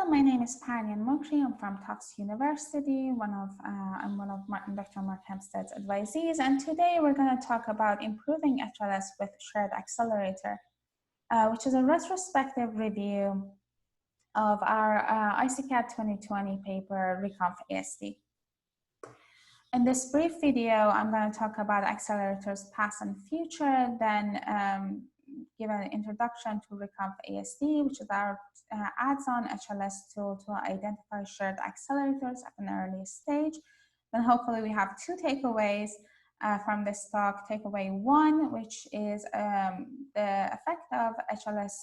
my name is Panian Mokri. I'm from Tufts University. I'm one of Dr. Mark Hempstead's advisees, and today we're going to talk about improving HLS with Shared Accelerator, which is a retrospective review of our ICCAT 2020 paper, Reconf ASD. In this brief video, I'm going to talk about accelerators past and future, then give an introduction to Reconf ASD, which is our adds-on HLS tool to identify shared accelerators at an early stage. Then hopefully we have two takeaways from this talk. Takeaway one, which is the effect of HLS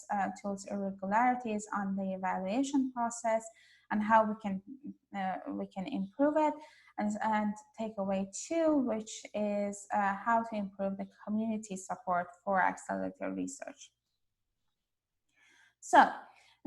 tools irregularities on the evaluation process and how we can improve it. And takeaway two, which is how to improve the community support for accelerator research. So,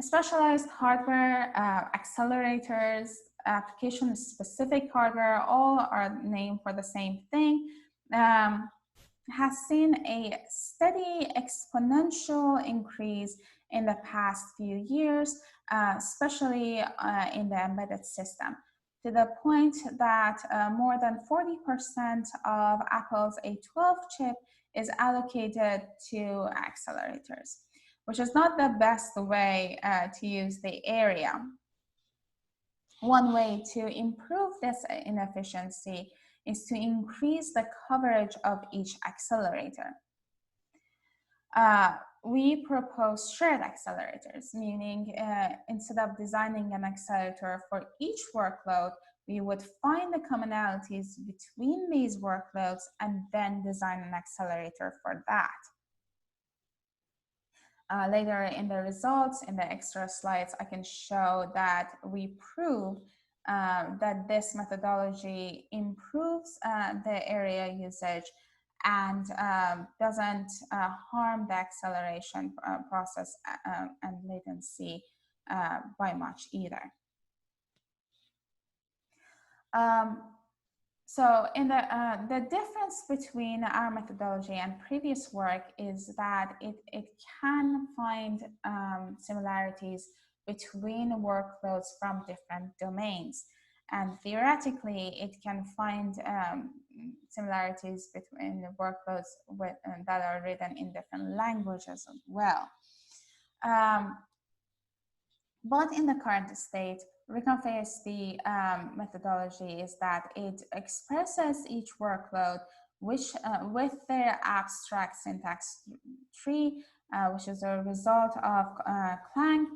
specialized hardware, accelerators, application-specific hardware, all are named for the same thing, has seen a steady exponential increase in the past few years, especially in the embedded system, to the point that more than 40% of Apple's A12 chip is allocated to accelerators, which is not the best way to use the area. One way to improve this inefficiency is to increase the coverage of each accelerator. We propose shared accelerators, meaning instead of designing an accelerator for each workload, we would find the commonalities between these workloads and then design an accelerator for that. Later in the results, in the extra slides, I can show that we prove that this methodology improves the area usage and doesn't harm the acceleration process and latency by much either. So in the difference between our methodology and previous work is that it can find similarities between workloads from different domains. And theoretically, it can find similarities between the workloads that are written in different languages as well. But in the current state, Reconf ASD methodology is that it expresses each workload with their abstract syntax tree, which is a result of Clang.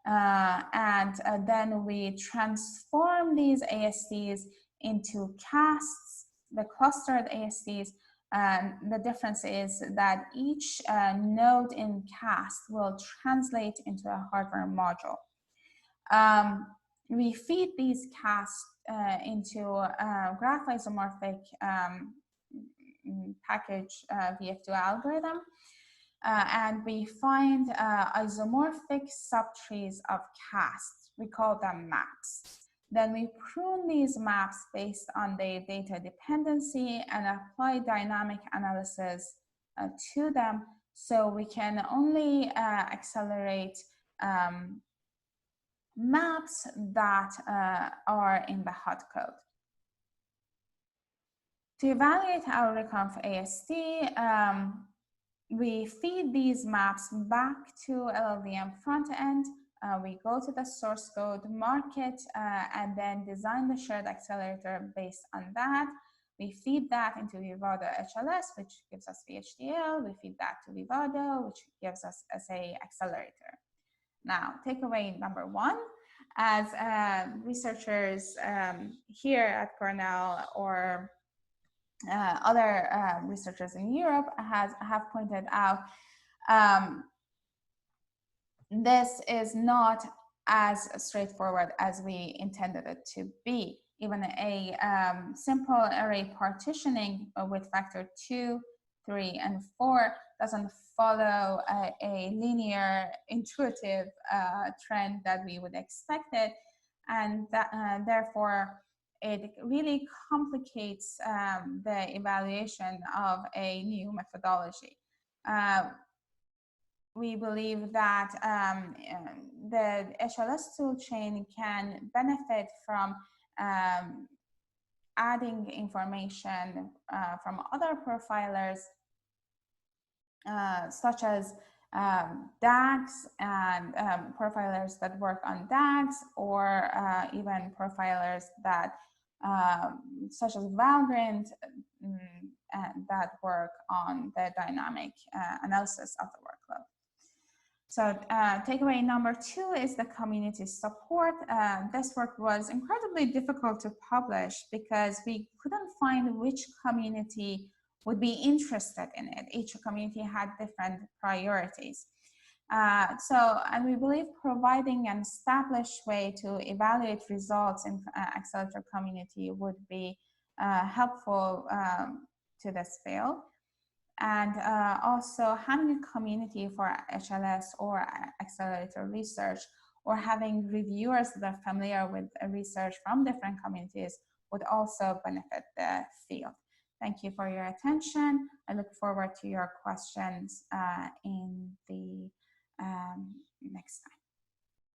And then we transform these ASDs into casts, the clustered ASDs. The difference is that each node in cast will translate into a hardware module. We feed these casts into a graph isomorphic package VF2 algorithm. And we find isomorphic subtrees of casts. We call them maps. Then we prune these maps based on their data dependency and apply dynamic analysis to them, so we can only accelerate maps that are in the hot code. To evaluate our Reconf ASD, we feed these maps back to LLVM front end. We go to the source code, mark it, and then design the shared accelerator based on that. We feed that into Vivado HLS, which gives us VHDL. We feed that to Vivado, which gives us SA accelerator. Now, takeaway number one, as researchers here at Cornell or other researchers in Europe have pointed out, this is not as straightforward as we intended it to be. Even a simple array partitioning with factor 2, 3, and 4 doesn't follow a linear, intuitive trend that we would expect it, and that, therefore, it really complicates the evaluation of a new methodology. we believe that the HLS toolchain can benefit from adding information from other profilers, such as DAGs and profilers that work on DAGs, or even profilers that such as Valgrind that work on the dynamic analysis of the workload. So takeaway number 2 is the community support. This work was incredibly difficult to publish because we couldn't find which community would be interested in it. Each community had different priorities. And we believe providing an established way to evaluate results in Accelerator community would be helpful to this field. And also having a community for HLS or Accelerator research, or having reviewers that are familiar with research from different communities would also benefit the field. Thank you for your attention. I look forward to your questions in the next time.